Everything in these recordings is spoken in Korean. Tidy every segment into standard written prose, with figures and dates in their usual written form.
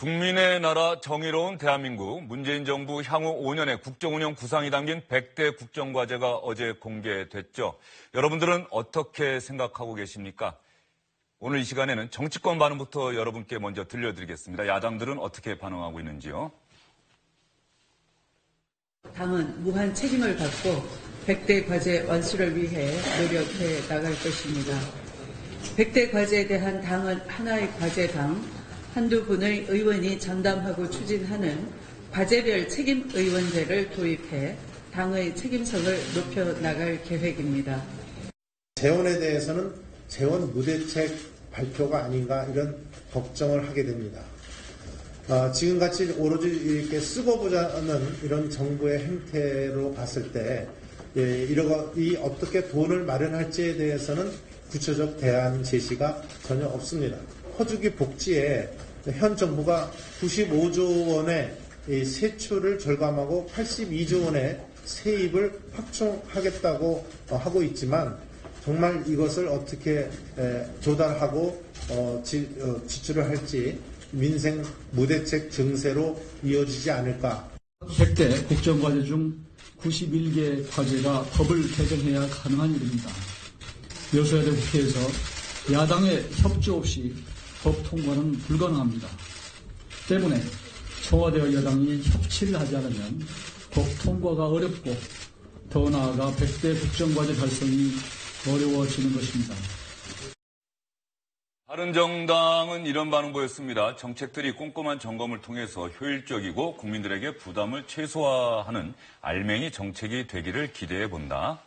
국민의 나라 정의로운 대한민국, 문재인 정부 향후 5년의 국정운영 구상이 담긴 100대 국정과제가 어제 공개됐죠. 여러분들은 어떻게 생각하고 계십니까? 오늘 이 시간에는 정치권 반응부터 여러분께 먼저 들려드리겠습니다. 야당들은 어떻게 반응하고 있는지요? 당은 무한 책임을 갖고 100대 과제 완수를 위해 노력해 나갈 것입니다. 100대 과제에 대한 당은 하나의 과제당, 한두 분의 의원이 전담하고 추진하는 과제별 책임 의원제를 도입해 당의 책임성을 높여 나갈 계획입니다. 재원에 대해서는 재원 무대책 발표가 아닌가 이런 걱정을 하게 됩니다. 지금같이 오로지 이렇게 쓰고 보자는 이런 정부의 행태로 봤을 때 이 어떻게 돈을 마련할지에 대해서는 구체적 대안 제시가 전혀 없습니다. 퍼주기 복지에 현 정부가 95조 원의 세출을 절감하고 82조 원의 세입을 확충하겠다고 하고 있지만 정말 이것을 어떻게 조달하고 지출을 할지 민생 무대책 증세로 이어지지 않을까. 100대 국정과제 중 91개 과제가 법을 개정해야 가능한 일입니다. 여소야대 국회에서 야당의 협조 없이 법 통과는 불가능합니다. 때문에 청와대와 여당이 협치를 하지 않으면 법 통과가 어렵고 더 나아가 100대 국정과제 달성이 어려워지는 것입니다. 바른정당은 이런 반응 보였습니다. 정책들이 꼼꼼한 점검을 통해서 효율적이고 국민들에게 부담을 최소화하는 알맹이 정책이 되기를 기대해 본다.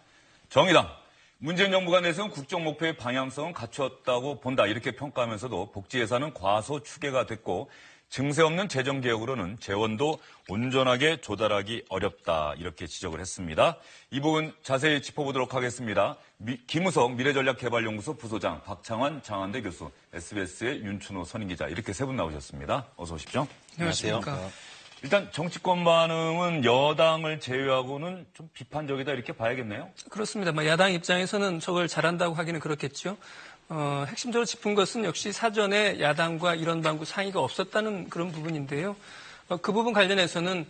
정의당, 문재인 정부가 내세운 국정 목표의 방향성은 갖췄다고 본다. 이렇게 평가하면서도 복지 예산은 과소 추계가 됐고 증세 없는 재정개혁으로는 재원도 온전하게 조달하기 어렵다. 이렇게 지적을 했습니다. 이 부분 자세히 짚어보도록 하겠습니다. 김우석 미래전략개발연구소 부소장, 박창환 장한대 교수, SBS의 윤춘호 선임기자 이렇게 세 분 나오셨습니다. 어서 오십시오. 안녕하십니까. 일단 정치권 반응은 여당을 제외하고는 좀 비판적이다 이렇게 봐야겠네요. 그렇습니다. 야당 입장에서는 저걸 잘한다고 하기는 그렇겠죠. 핵심적으로 짚은 것은 역시 사전에 야당과 이런 방구 상의가 없었다는 그런 부분인데요. 그 부분 관련해서는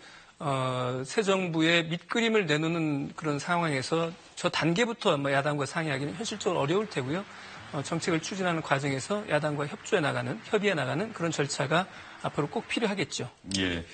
새 정부의 밑그림을 내놓는 그런 상황에서 저 단계부터 야당과 상의하기는 현실적으로 어려울 테고요. 정책을 추진하는 과정에서 야당과 협의해 나가는 그런 절차가 앞으로 꼭 필요하겠죠. 예.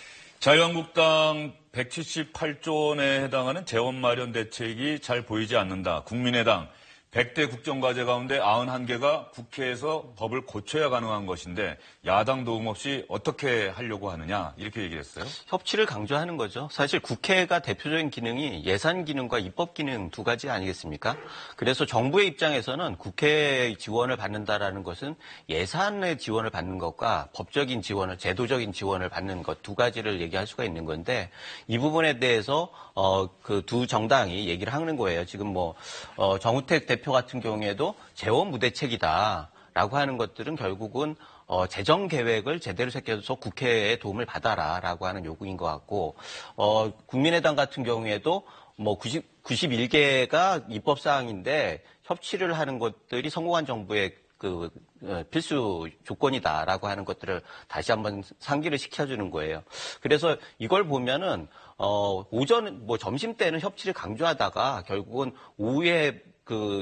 자유한국당 178조 원에 해당하는 재원 마련 대책이 잘 보이지 않는다. 국민의당 100대 국정과제 가운데 91개가 국회에서 법을 고쳐야 가능한 것인데 야당 도움 없이 어떻게 하려고 하느냐 이렇게 얘기했어요. 협치를 강조하는 거죠. 사실 국회가 대표적인 기능이 예산 기능과 입법 기능 두 가지 아니겠습니까? 그래서 정부의 입장에서는 국회의 지원을 받는다라는 것은 예산의 지원을 받는 것과 법적인 지원을, 제도적인 지원을 받는 것 두 가지를 얘기할 수가 있는 건데 이 부분에 대해서 그 두 정당이 얘기를 하는 거예요. 지금 정우택 대표 같은 경우에도 재원 무대책이다라고 하는 것들은 결국은 재정 계획을 제대로 새겨서 국회의 도움을 받아라라고 하는 요구인 것 같고 국민의당 같은 경우에도 91개가 입법 사항인데 협치를 하는 것들이 성공한 정부의 그 필수 조건이다라고 하는 것들을 다시 한번 상기를 시켜주는 거예요. 그래서 이걸 보면은 점심 때는 협치를 강조하다가 결국은 오후에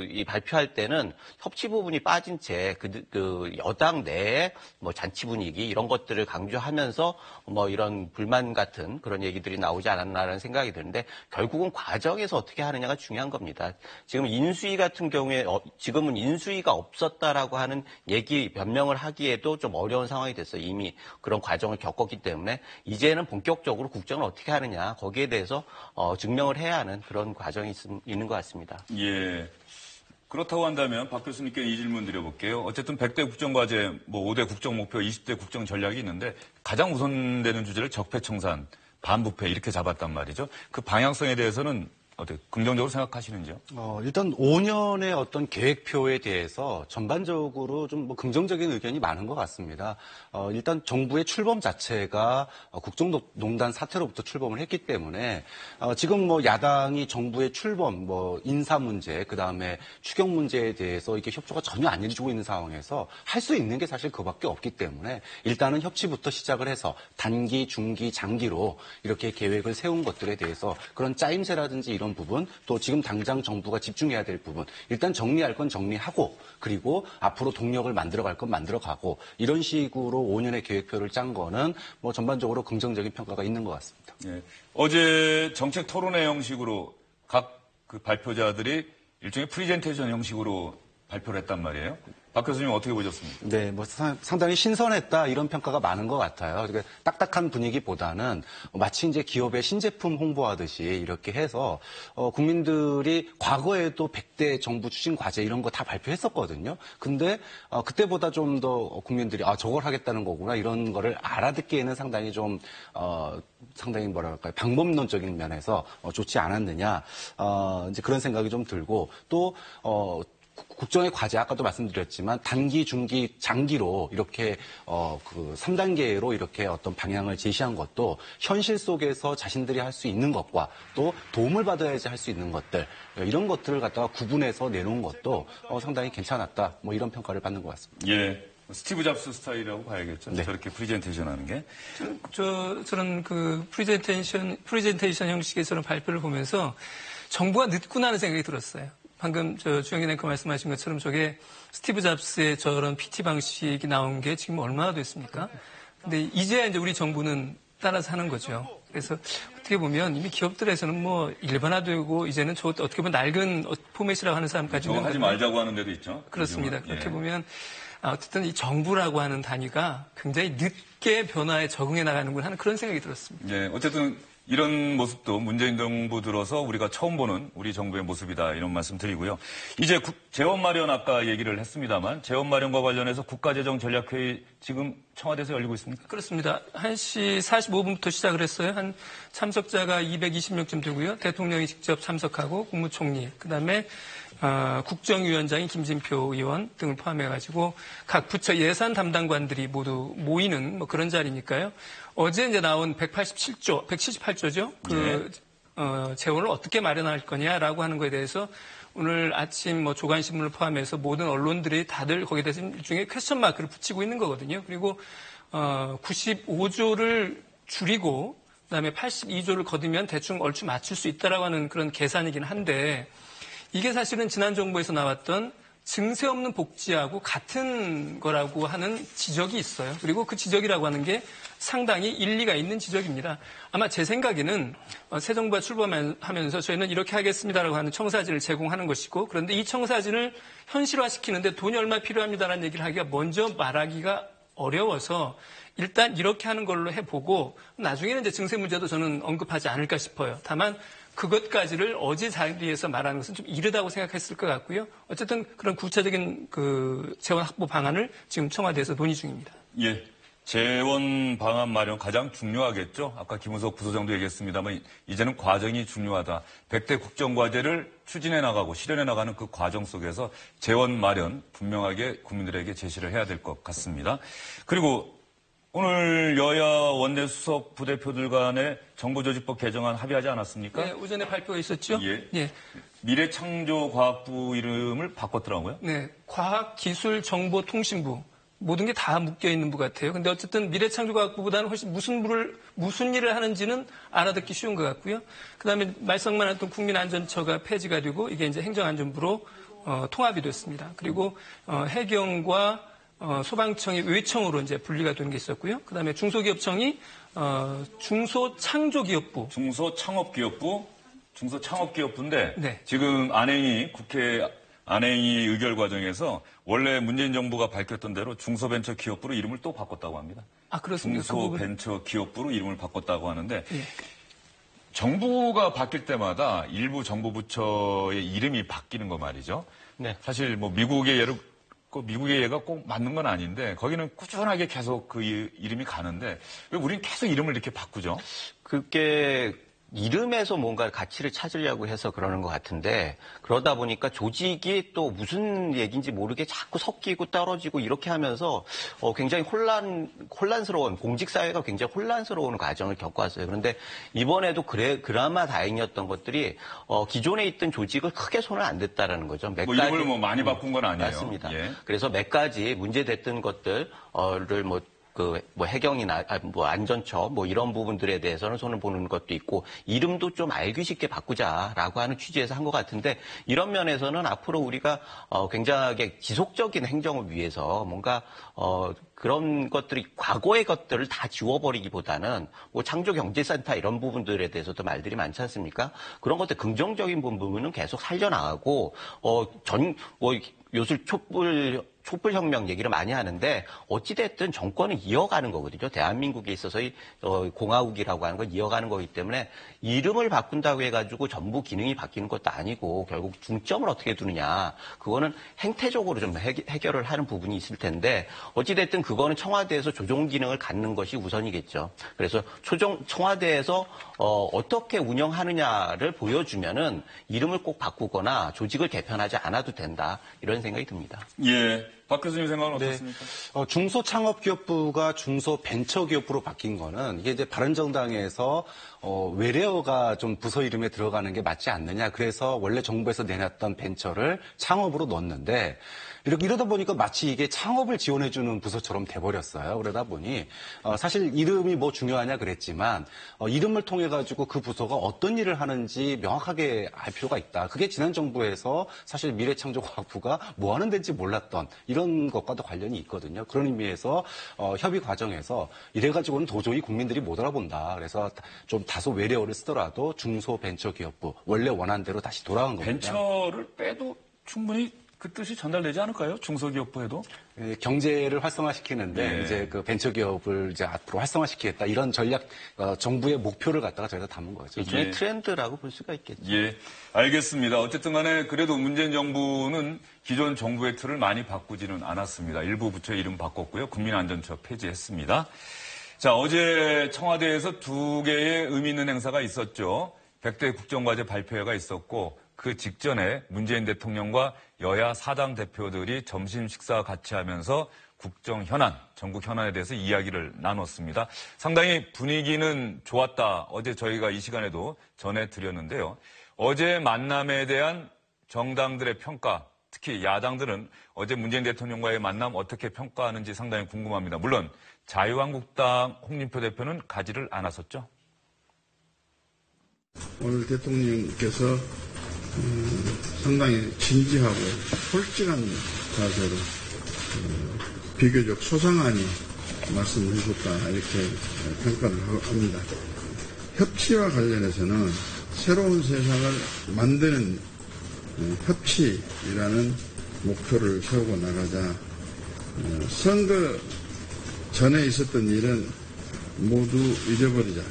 이 발표할 때는 협치 부분이 빠진 채 여당 내에 잔치 분위기 이런 것들을 강조하면서 이런 불만 같은 그런 얘기들이 나오지 않았나라는 생각이 드는데 결국은 과정에서 어떻게 하느냐가 중요한 겁니다. 지금 인수위 같은 경우에 지금은 인수위가 없었다라고 하는 변명을 하기에도 좀 어려운 상황이 됐어요. 이미 그런 과정을 겪었기 때문에 이제는 본격적으로 국정을 어떻게 하느냐 거기에 대해서 증명을 해야 하는 그런 과정이 있는 것 같습니다. 예. 그렇다고 한다면 박 교수님께 이 질문 드려볼게요. 어쨌든 100대 국정과제, 5대 국정목표, 20대 국정전략이 있는데 가장 우선되는 주제를 적폐청산, 반부패 이렇게 잡았단 말이죠. 그 방향성에 대해서는 어떻게 긍정적으로 생각하시는지요? 일단 5년의 어떤 계획표에 대해서 전반적으로 좀 뭐 긍정적인 의견이 많은 것 같습니다. 일단 정부의 출범 자체가 국정농단 사태로부터 출범을 했기 때문에 지금 뭐 야당이 정부의 출범, 뭐 인사 문제, 그 다음에 추경 문제에 대해서 이게 협조가 전혀 안 이루어지고 있는 상황에서 할 수 있는 게 사실 그밖에 없기 때문에 일단은 협치부터 시작을 해서 단기, 중기, 장기로 이렇게 계획을 세운 것들에 대해서 그런 짜임새라든지 이런 부분, 또 지금 당장 정부가 집중해야 될 부분, 일단 정리할 건 정리하고, 그리고 앞으로 동력을 만들어갈 건 만들어가고, 이런 식으로 5년의 계획표를 짠 거는 뭐 전반적으로 긍정적인 평가가 있는 것 같습니다. 예. 어제 정책 토론회 형식으로 각 그 발표자들이 일종의 프리젠테이션 형식으로 발표를 했단 말이에요. 박 교수님 어떻게 보셨습니까? 네, 뭐 상당히 신선했다 이런 평가가 많은 것 같아요. 그러니까 딱딱한 분위기보다는 마치 이제 기업의 신제품 홍보하듯이 이렇게 해서 국민들이 과거에도 100대 정부 추진 과제 이런 거 다 발표했었거든요. 근데 그때보다 좀 더 국민들이 저걸 하겠다는 거구나 이런 거를 알아듣기에는 상당히 좀 상당히 뭐랄까요, 방법론적인 면에서 좋지 않았느냐 이제 그런 생각이 좀 들고, 또 국정의 과제, 아까도 말씀드렸지만 단기, 중기, 장기로 이렇게 그 3단계로 이렇게 어떤 방향을 제시한 것도 현실 속에서 자신들이 할 수 있는 것과 또 도움을 받아야지 할 수 있는 것들, 이런 것들을 갖다가 구분해서 내놓은 것도 상당히 괜찮았다. 뭐 이런 평가를 받는 것 같습니다. 예. 스티브 잡스 스타일이라고 봐야겠죠. 네. 저렇게 프리젠테이션 하는 게. 저는 그 프리젠테이션 형식에서는 발표를 보면서 정부가 늦구나 하는 생각이 들었어요. 방금 주영기 앵커 말씀하신 것처럼 저게 스티브 잡스의 저런 PT 방식이 나온 게 지금 얼마나 됐습니까? 근데 이제야 이제 우리 정부는 따라서 하는 거죠. 그래서 어떻게 보면 이미 기업들에서는 뭐 일반화되고 이제는 저 어떻게 보면 낡은 포맷이라고 하는 사람까지 저거 하지 말자고 하는 데도 있죠. 그렇습니다. 예. 그렇게 보면 어쨌든 이 정부라고 하는 단위가 굉장히 늦게 변화에 적응해 나가는구나 하는 그런 생각이 들었습니다. 예, 어쨌든 이런 모습도 문재인 정부 들어서 우리가 처음 보는 우리 정부의 모습이다 이런 말씀 드리고요. 이제 재원 마련 아까 얘기를 했습니다만 재원 마련과 관련해서 국가재정전략회의 지금 청와대에서 열리고 있습니까? 그렇습니다. 1시 45분부터 시작을 했어요. 한 참석자가 220명쯤 되고요. 대통령이 직접 참석하고 국무총리, 그다음에 국정위원장인 김진표 의원 등을 포함해가지고 각 부처 예산 담당관들이 모두 모이는 뭐 그런 자리니까요. 어제 이제 나온 178조죠. 재원을 어떻게 마련할 거냐라고 하는 거에 대해서 오늘 아침 뭐 조간신문을 포함해서 모든 언론들이 다들 거기에 대해서 일종의 퀘스천 마크를 붙이고 있는 거거든요. 그리고 95조를 줄이고 그다음에 82조를 거두면 대충 얼추 맞출 수 있다라고 하는 그런 계산이긴 한데, 이게 사실은 지난 정부에서 나왔던 증세 없는 복지하고 같은 거라고 하는 지적이 있어요. 그리고 그 지적이라고 하는 게 상당히 일리가 있는 지적입니다. 아마 제 생각에는 새 정부가 출범하면서 저희는 이렇게 하겠습니다라고 하는 청사진을 제공하는 것이고, 그런데 이 청사진을 현실화시키는데 돈이 얼마 필요합니다라는 얘기를 하기가 먼저 말하기가 어려워서 일단 이렇게 하는 걸로 해보고 나중에는 이제 증세 문제도 저는 언급하지 않을까 싶어요. 다만 그것까지를 어제 자리에서 말하는 것은 좀 이르다고 생각했을 것 같고요. 어쨌든 그런 구체적인 그 재원 확보 방안을 지금 청와대에서 논의 중입니다. 예. 재원 방안 마련 가장 중요하겠죠. 아까 김우석 부소장도 얘기했습니다만 이제는 과정이 중요하다. 100대 국정과제를 추진해 나가고 실현해 나가는 그 과정 속에서 재원 마련 분명하게 국민들에게 제시를 해야 될 것 같습니다. 그리고 오늘 여야 원내수석 부대표들 간에 정보조직법 개정안 합의하지 않았습니까? 네, 오전에 발표가 있었죠. 예. 미래창조과학부 이름을 바꿨더라고요. 네, 과학기술정보통신부. 모든 게 다 묶여 있는 부 같아요. 근데 어쨌든 미래창조과학부보다는 훨씬 무슨 일을 하는지는 알아듣기 쉬운 것 같고요. 그다음에 말썽만 했던 국민안전처가 폐지가 되고 이게 이제 행정안전부로 통합이 됐습니다. 그리고 해경과 소방청이 외청으로 이제 분리가 된 게 있었고요. 그다음에 중소기업청이 중소창조기업부. 중소창업기업부인데 네. 지금 국회 안행위 의결 과정에서 원래 문재인 정부가 밝혔던 대로 중소벤처기업부로 이름을 또 바꿨다고 합니다. 아, 그렇습니다. 중소벤처기업부로 이름을 바꿨다고 하는데 예. 정부가 바뀔 때마다 일부 정부 부처의 이름이 바뀌는 거 말이죠. 네. 사실 뭐 미국의 예가 꼭 맞는 건 아닌데 거기는 꾸준하게 계속 그 이름이 가는데 왜 우리는 계속 이름을 이렇게 바꾸죠? 그게 이름에서 뭔가 가치를 찾으려고 해서 그러는 것 같은데 그러다 보니까 조직이 또 무슨 얘기인지 모르게 자꾸 섞이고 떨어지고 이렇게 하면서 굉장히 혼란스러운 공직사회가 굉장히 혼란스러운 과정을 겪어왔어요. 그런데 이번에도 그나마 다행이었던 것들이 기존에 있던 조직을 크게 손을 안 댔다라는 거죠. 몇 가지 이름을 많이 바꾼 건 아니에요. 맞습니다. 예. 그래서 몇 가지 문제됐던 것들을 해경이나 안전처 이런 부분들에 대해서는 손을 보는 것도 있고 이름도 좀 알기 쉽게 바꾸자라고 하는 취지에서 한 것 같은데 이런 면에서는 앞으로 우리가 굉장하게 지속적인 행정을 위해서 뭔가 그런 것들이 과거의 것들을 다 지워버리기보다는 창조경제센터 이런 부분들에 대해서도 말들이 많지 않습니까? 그런 것들 긍정적인 부분은 계속 살려나가고 요즘 촛불혁명 얘기를 많이 하는데 어찌됐든 정권은 이어가는 거거든요. 대한민국에 있어서 공화국이라고 하는 건 이어가는 거기 때문에 이름을 바꾼다고 해가지고 전부 기능이 바뀌는 것도 아니고 결국 중점을 어떻게 두느냐. 그거는 행태적으로 좀 해결을 하는 부분이 있을 텐데 어찌됐든 그거는 청와대에서 조정 기능을 갖는 것이 우선이겠죠. 그래서 청와대에서 어떻게 운영하느냐를 보여주면은 이름을 꼭 바꾸거나 조직을 개편하지 않아도 된다. 이런 생각이 듭니다. 예. 박 교수님 생각은 어떻습니까? 중소창업기업부가 중소벤처기업부로 바뀐 거는 이게 이제 바른정당에서 외래어가 좀 부서 이름에 들어가는 게 맞지 않느냐. 그래서 원래 정부에서 내놨던 벤처를 창업으로 넣었는데 이러다 보니까 마치 이게 창업을 지원해주는 부서처럼 돼버렸어요. 그러다 보니 사실 이름이 뭐 중요하냐 그랬지만 이름을 통해 가지고 그 부서가 어떤 일을 하는지 명확하게 알 필요가 있다. 그게 지난 정부에서 사실 미래창조과학부가 뭐 하는 데인지 몰랐던 이런 것과도 관련이 있거든요. 그런 의미에서 협의 과정에서 이래가지고는 도저히 국민들이 못 알아본다. 그래서 좀 다소 외래어를 쓰더라도 중소벤처기업부 원래 원안대로 다시 돌아간 겁니다. 벤처를 빼도 충분히 그 뜻이 전달되지 않을까요? 중소기업부에도? 경제를 활성화시키는데 이제 그 벤처기업을 이제 앞으로 활성화시키겠다 이런 전략 정부의 목표를 갖다가 저희가 담은 거죠. 일종의 트렌드라고 볼 수가 있겠죠. 예, 알겠습니다. 어쨌든 간에 그래도 문재인 정부는 기존 정부의 틀을 많이 바꾸지는 않았습니다. 일부 부처의 이름 바꿨고요. 국민안전처 폐지했습니다. 자, 어제 청와대에서 2개의 의미 있는 행사가 있었죠. 100대 국정과제 발표회가 있었고 그 직전에 문재인 대통령과 여야 4당 대표들이 점심 식사 같이 하면서 국정 현안, 전국 현안에 대해서 이야기를 나눴습니다. 상당히 분위기는 좋았다. 어제 저희가 이 시간에도 전해드렸는데요. 어제 만남에 대한 정당들의 평가, 특히 야당들은 어제 문재인 대통령과의 만남 어떻게 평가하는지 상당히 궁금합니다. 물론 자유한국당 홍준표 대표는 가지를 않았었죠. 오늘 대통령께서 상당히 진지하고 솔직한 자세로 비교적 소상하니 말씀을 해줬다 이렇게 평가를 합니다. 협치와 관련해서는 새로운 세상을 만드는 협치라는 목표를 세우고 나가자. 선거 전에 있었던 일은 모두 잊어버리자.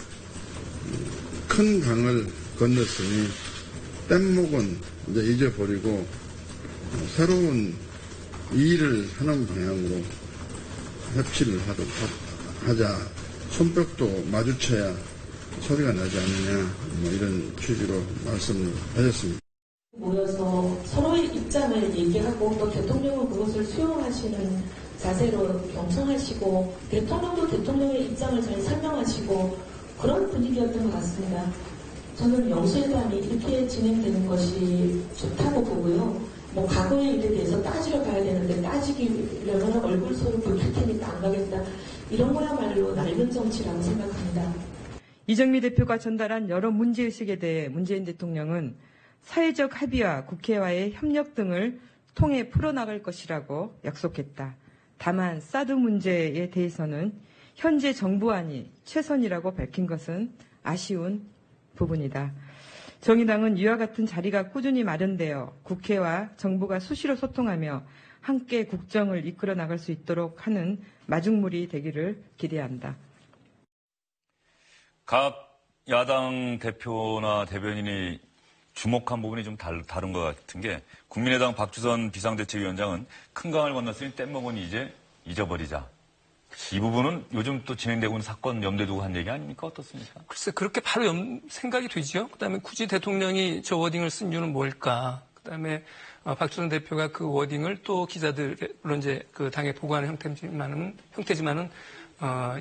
큰 강을 건넜으니 뗏목은 이제 잊어버리고 새로운 일을 하는 방향으로 협치를 하자. 손뼉도 마주쳐야 소리가 나지 않느냐 이런 취지로 말씀을 하셨습니다. 모여서 서로의 입장을 얘기하고 또 대통령은 그것을 수용하시는 자세로 경청하시고 대통령도 대통령의 입장을 잘 설명하시고 그런 분위기였던 것 같습니다. 저는 영수회담이 이렇게 진행되는 것이 좋다고 보고요. 과거의 일에 대해서 따지러 가야 되는데 따지기려면 얼굴 서로 붉힐 테니까 안 가겠다. 이런 거야말로 낡은 정치라고 생각합니다. 이정미 대표가 전달한 여러 문제의식에 대해 문재인 대통령은 사회적 합의와 국회와의 협력 등을 통해 풀어나갈 것이라고 약속했다. 다만 사드 문제에 대해서는 현재 정부안이 최선이라고 밝힌 것은 아쉬운 부분이다. 정의당은 이와 같은 자리가 꾸준히 마련되어 국회와 정부가 수시로 소통하며 함께 국정을 이끌어 나갈 수 있도록 하는 마중물이 되기를 기대한다. 각 야당 대표나 대변인이 주목한 부분이 좀 다른 것 같은 게 국민의당 박주선 비상대책위원장은 큰 강을 건넜으니 뗏목은 이제 잊어버리자. 이 부분은 요즘 또 진행되고 있는 사건 염두에 두고 한 얘기 아닙니까? 어떻습니까? 글쎄 그렇게 바로 생각이 되죠. 그다음에 굳이 대통령이 저 워딩을 쓴 이유는 뭘까? 그다음에 박주선 대표가 그 워딩을 또 기자들 물론 이제 그 당에 보고하는 형태지만은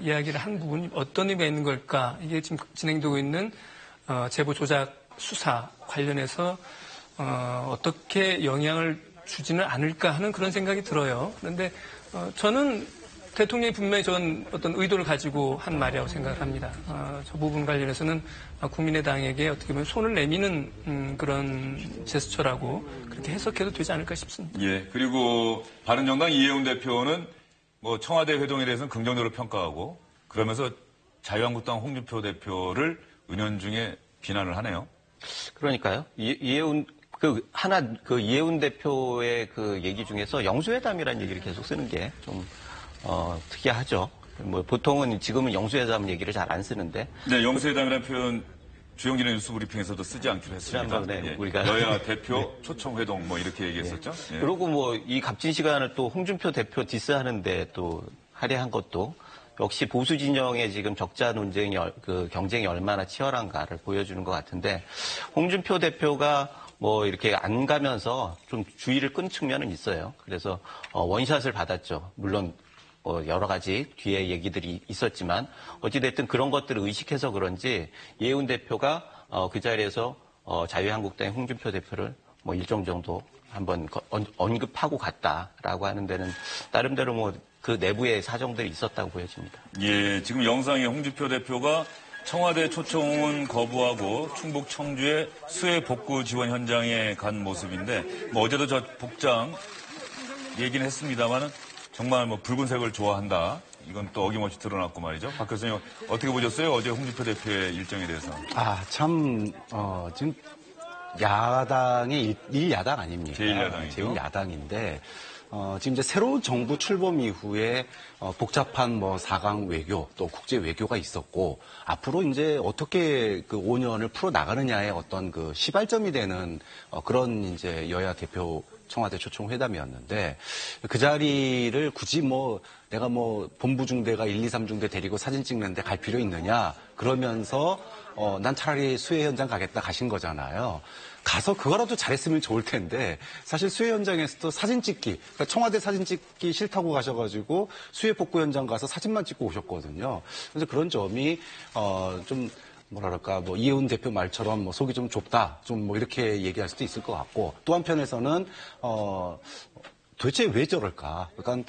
이야기를 한 부분이 어떤 의미가 있는 걸까? 이게 지금 진행되고 있는 제보 조작 수사 관련해서 어떻게 영향을 주지는 않을까 하는 그런 생각이 들어요. 그런데 저는 대통령이 분명히 저는 어떤 의도를 가지고 한 말이라고 생각합니다. 저 부분 관련해서는 국민의당에게 어떻게 보면 손을 내미는 그런 제스처라고 그렇게 해석해도 되지 않을까 싶습니다. 예. 그리고 바른정당 이해운 대표는 뭐 청와대 회동에 대해서는 긍정적으로 평가하고 그러면서 자유한국당 홍준표 대표를 은연중에 비난을 하네요. 그러니까요. 이해운 이해운 대표의 그 얘기 중에서 영수회담이라는 얘기를 계속 쓰는 게 좀 특이하죠. 뭐 보통은 지금은 영수회담 얘기를 잘 안 쓰는데. 네, 영수회담이라는 표현 주영진의 뉴스 브리핑에서도 쓰지 않기로 했습니다. 네, 우리가 여야 대표 초청 회동 뭐 이렇게 얘기했었죠. 네. 그리고 뭐 이 값진 시간을 또 홍준표 대표 디스하는데 또 할애한 것도 역시 보수 진영의 지금 적자 논쟁이 그 경쟁이 얼마나 치열한가를 보여주는 것 같은데 홍준표 대표가 뭐 이렇게 안 가면서 좀 주의를 끈 측면은 있어요. 그래서 원샷을 받았죠. 물론 여러 가지 뒤에 얘기들이 있었지만 어찌됐든 그런 것들을 의식해서 그런지 이해운 대표가 그 자리에서 자유한국당의 홍준표 대표를 뭐 일정 정도 한번 언급하고 갔다라고 하는 데는 나름대로 뭐 그 내부의 사정들이 있었다고 보여집니다. 예, 지금 영상에 홍준표 대표가 청와대 초청은 거부하고 충북 청주의 수해 복구 지원 현장에 간 모습인데 뭐 어제도 저 복장 얘기는 했습니다만은 정말 뭐 붉은색을 좋아한다. 이건 또 어김없이 드러났고 말이죠. 박 교수님 어떻게 보셨어요? 어제 홍준표 대표의 일정에 대해서. 참 지금 야당의 일야당 아닙니까? 제1야당이죠. 제1야당인데 지금 이제 새로운 정부 출범 이후에 복잡한 뭐 4강 외교 또 국제 외교가 있었고 앞으로 이제 어떻게 그 5년을 풀어 나가느냐의 어떤 그 시발점이 되는 그런 이제 여야 대표 청와대 초청 회담이었는데 그 자리를 굳이 뭐 내가 뭐 본부 중대가 1, 2, 3중대 데리고 사진 찍는데 갈 필요 있느냐 그러면서 난 차라리 수해 현장 가겠다 가신 거잖아요. 가서 그거라도 잘했으면 좋을 텐데 사실 수해 현장에서도 사진 찍기 그러니까 청와대 사진 찍기 싫다고 가셔가지고 수해 복구 현장 가서 사진만 찍고 오셨거든요. 그래서 그런 점이 좀 뭐랄까 뭐 이해운 대표 말처럼 뭐 속이 좀 좁다 좀 뭐 이렇게 얘기할 수도 있을 것 같고 또 한편에서는 도대체 왜 저럴까? 그러니까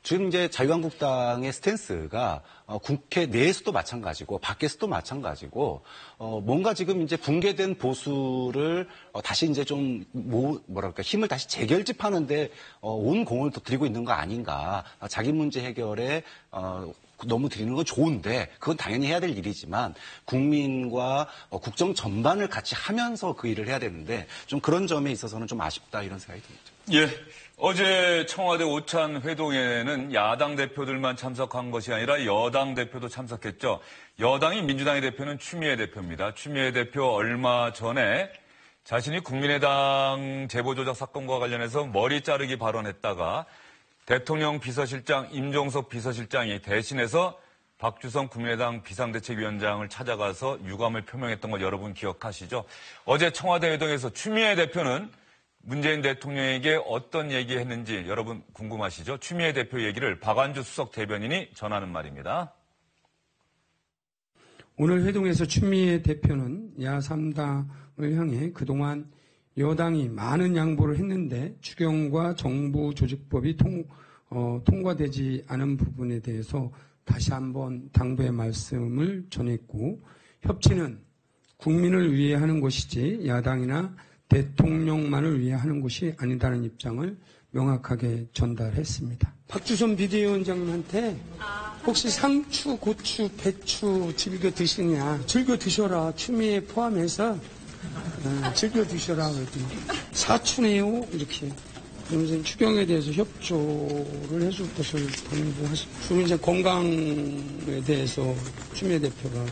지금 이제 자유한국당의 스탠스가 국회 내에서도 마찬가지고 밖에서도 마찬가지고 뭔가 지금 이제 붕괴된 보수를 다시 이제 좀 뭐랄까 힘을 다시 재결집하는데 온 공을 더 들이고 있는 거 아닌가? 자기 문제 해결에 너무 드리는 건 좋은데 그건 당연히 해야 될 일이지만 국민과 국정 전반을 같이 하면서 그 일을 해야 되는데 좀 그런 점에 있어서는 좀 아쉽다 이런 생각이 듭니다. 예. 어제 청와대 오찬 회동에는 야당 대표들만 참석한 것이 아니라 여당 대표도 참석했죠. 여당이 민주당의 대표는 추미애 대표입니다. 추미애 대표 얼마 전에 자신이 국민의당 제보조작 사건과 관련해서 머리 자르기 발언했다가 대통령 비서실장 임종석 비서실장이 대신해서 박주선 국민의당 비상대책위원장을 찾아가서 유감을 표명했던 걸 여러분 기억하시죠? 어제 청와대 회동에서 추미애 대표는 문재인 대통령에게 어떤 얘기했는지 여러분 궁금하시죠? 추미애 대표 얘기를 박완주 수석 대변인이 전하는 말입니다. 오늘 회동에서 추미애 대표는 야3당을 향해 그동안 여당이 많은 양보를 했는데 추경과 정부 조직법이 통과되지 않은 부분에 대해서 다시 한번 당부의 말씀을 전했고 협치는 국민을 위해 하는 것이지 야당이나 대통령만을 위해 하는 것이 아니다는 입장을 명확하게 전달했습니다. 박주선 비대위원장님한테 혹시 상추, 고추, 배추 즐겨 드시냐? 즐겨 드셔라. 추미애 포함해서 즐겨 드셔라. 그랬더니 사추네요. 이렇게. 그러면서 추경에 대해서 협조를 해줄 것을 당부하시고 주로 이제 건강에 대해서 추미애 대표가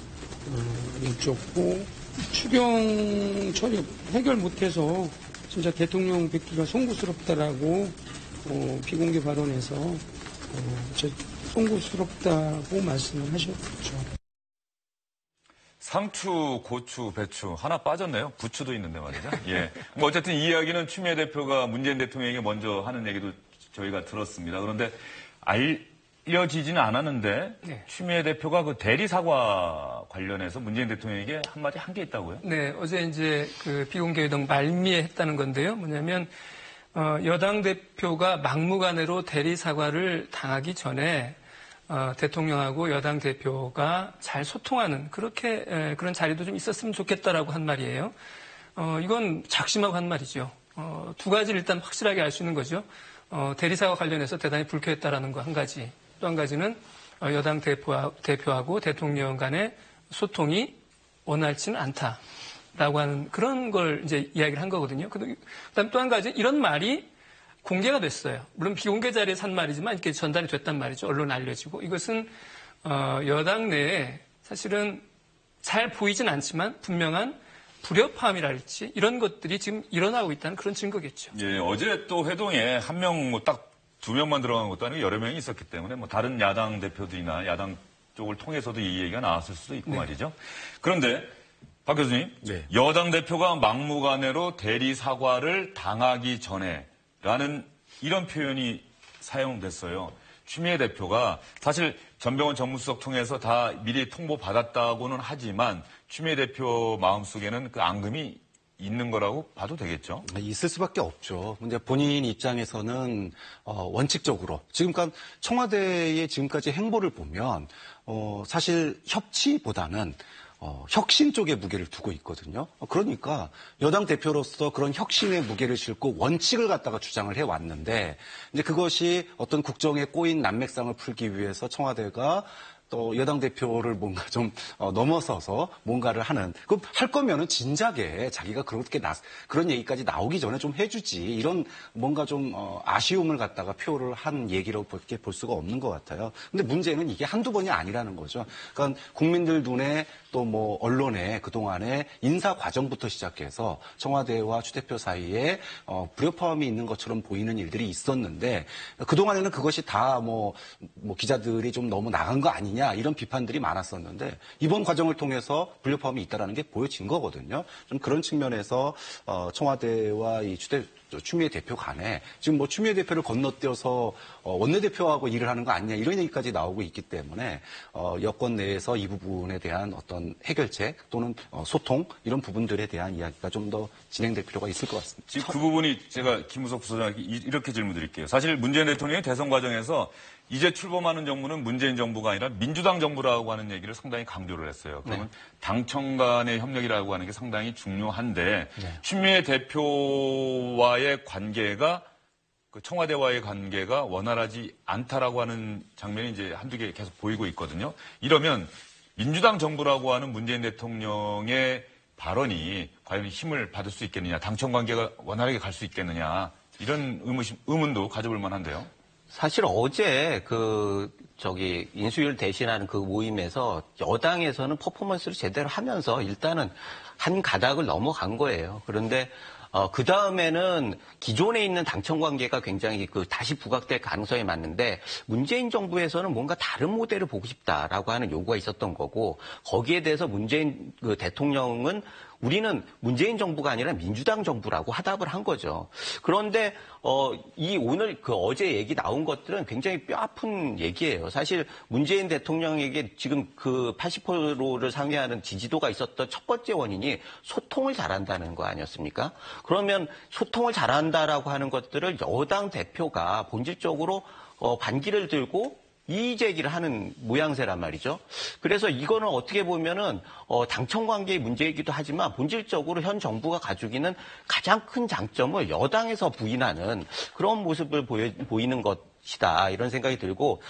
일줬고 추경 처리 해결 못해서 진짜 대통령 뵙기가 송구스럽다라고 비공개 발언에서 송구스럽다고 말씀을 하셨죠. 상추, 고추, 배추 하나 빠졌네요. 부추도 있는데 말이죠. 예. 뭐 어쨌든 이 이야기는 추미애 대표가 문재인 대통령에게 먼저 하는 얘기도 저희가 들었습니다. 그런데 알려지지는 않았는데 네. 추미애 대표가 그 대리 사과 관련해서 문재인 대통령에게 한마디 한 게 있다고요? 네, 어제 이제 그 비공개 회동 말미에 했다는 건데요. 뭐냐면 여당 대표가 막무가내로 대리 사과를 당하기 전에 대통령하고 여당 대표가 잘 소통하는 그런 자리도 좀 있었으면 좋겠다라고 한 말이에요. 이건 작심하고 한 말이죠. 두 가지를 일단 확실하게 알 수 있는 거죠. 대리사과 관련해서 대단히 불쾌했다라는 거 한 가지. 또 한 가지는 여당 대표하고 대통령 간의 소통이 원활치는 않다라고 하는 그런 걸 이제 이야기를 한 거거든요. 그다음 또 한 가지 이런 말이 공개가 됐어요. 물론 비공개 자리에서 한 말이지만 이렇게 전달이 됐단 말이죠. 언론에 알려지고. 이것은 여당 내에 사실은 잘 보이진 않지만 분명한 불협화음이랄지 이런 것들이 지금 일어나고 있다는 그런 증거겠죠. 예, 어제 또 회동에 한 명 뭐 딱 두 명만 들어간 것도 아니고 여러 명이 있었기 때문에 뭐 다른 야당 대표들이나 야당 쪽을 통해서도 이 얘기가 나왔을 수도 있고 네. 말이죠. 그런데 박 교수님, 네. 여당 대표가 막무가내로 대리 사과를 당하기 전에라는 이런 표현이 사용됐어요. 추미애 대표가 사실 전병헌 정무수석 통해서 다 미리 통보받았다고는 하지만 추미애 대표 마음속에는 그 앙금이 있는 거라고 봐도 되겠죠? 있을 수밖에 없죠. 근데 본인 입장에서는 원칙적으로 지금까지 청와대의 지금까지 행보를 보면 사실 협치보다는 혁신 쪽에 무게를 두고 있거든요. 그러니까 여당 대표로서 그런 혁신의 무게를 싣고 원칙을 갖다가 주장을 해왔는데 이제 그것이 어떤 국정에 꼬인 난맥상을 풀기 위해서 청와대가 또 여당 대표를 뭔가 좀 넘어서서 뭔가를 하는 그 할 거면은 진작에 자기가 그런 얘기까지 나오기 전에 좀 해주지 이런 뭔가 좀 아쉬움을 갖다가 표를 한 얘기로밖에 볼 수가 없는 것 같아요. 근데 문제는 이게 한두 번이 아니라는 거죠. 그러니까 국민들 눈에 또 뭐 언론에 그동안에 인사 과정부터 시작해서 청와대와 추 대표 사이에 불협화음이 있는 것처럼 보이는 일들이 있었는데 그동안에는 그것이 다 뭐 기자들이 좀 너무 나간 거 아니냐 이런 비판들이 많았었는데 이번 과정을 통해서 불협화음이 있다는 게 보여진 거거든요. 좀 그런 측면에서 청와대와 이 추미애 대표 간에 지금 뭐 추미애 대표를 건너뛰어서 원내대표하고 일을 하는 거 아니냐 이런 얘기까지 나오고 있기 때문에 여권 내에서 이 부분에 대한 어떤 해결책 또는 소통 이런 부분들에 대한 이야기가 좀 더 진행될 필요가 있을 것 같습니다. 지금 그 부분이 제가 김우석 부소장에게 이렇게 질문 드릴게요. 사실 문재인 대통령이 대선 과정에서 이제 출범하는 정부는 문재인 정부가 아니라 민주당 정부라고 하는 얘기를 상당히 강조를 했어요. 그러면 당청 간의 협력이라고 하는 게 상당히 중요한데 추미애 대표와의 관계가 그 청와대와의 관계가 원활하지 않다라고 하는 장면이 이제 한두 개 계속 보이고 있거든요. 이러면 민주당 정부라고 하는 문재인 대통령의 발언이 과연 힘을 받을 수 있겠느냐, 당청 관계가 원활하게 갈 수 있겠느냐 이런 의문도 가져볼 만한데요. 사실 어제 인수위를 대신하는 그 모임에서 여당에서는 퍼포먼스를 제대로 하면서 일단은 한 가닥을 넘어간 거예요. 그런데 그 다음에는 기존에 있는 당청 관계가 굉장히 다시 부각될 가능성이 많은데 문재인 정부에서는 뭔가 다른 모델을 보고 싶다라고 하는 요구가 있었던 거고 거기에 대해서 문재인 대통령은 우리는 문재인 정부가 아니라 민주당 정부라고 화답을 한 거죠. 그런데 오늘 어제 얘기 나온 것들은 굉장히 뼈아픈 얘기예요. 사실 문재인 대통령에게 지금 80%를 상회하는 지지도가 있었던 첫 번째 원인이 소통을 잘한다는 거 아니었습니까? 그러면 소통을 잘한다라고 하는 것들을 여당 대표가 본질적으로 반기를 들고 이의 제기를 하는 모양새란 말이죠. 그래서 이거는 어떻게 보면은 당청 관계의 문제이기도 하지만 본질적으로 현 정부가 가지고 있는 가장 큰 장점을 여당에서 부인하는 그런 모습을 보이는 것이다 이런 생각이 들고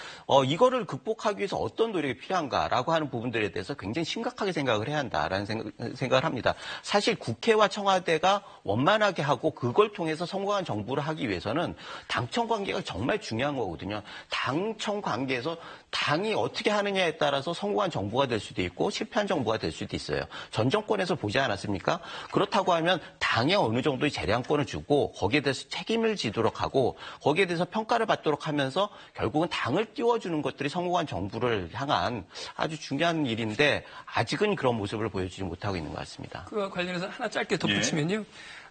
이거를 극복하기 위해서 어떤 노력이 필요한가라고 하는 부분들에 대해서 굉장히 심각하게 생각을 해야 한다라는 생각을 합니다. 사실 국회와 청와대가 원만하게 하고 그걸 통해서 성공한 정부를 하기 위해서는 당청 관계가 정말 중요한 거거든요. 당청 관계에서 당이 어떻게 하느냐에 따라서 성공한 정부가 될 수도 있고 실패한 정부가 될 수도 있어요. 전 정권에서 보지 않았습니까? 그렇다고 하면 당에 어느 정도의 재량권을 주고 거기에 대해서 책임을 지도록 하고 거기에 대해서 평가를 받도록 하면서 결국은 당을 띄워주는 것들이 성공한 정부를 향한 아주 중요한 일인데 아직은 그런 모습을 보여주지 못하고 있는 것 같습니다. 그와 관련해서 하나 짧게 덧붙이면요.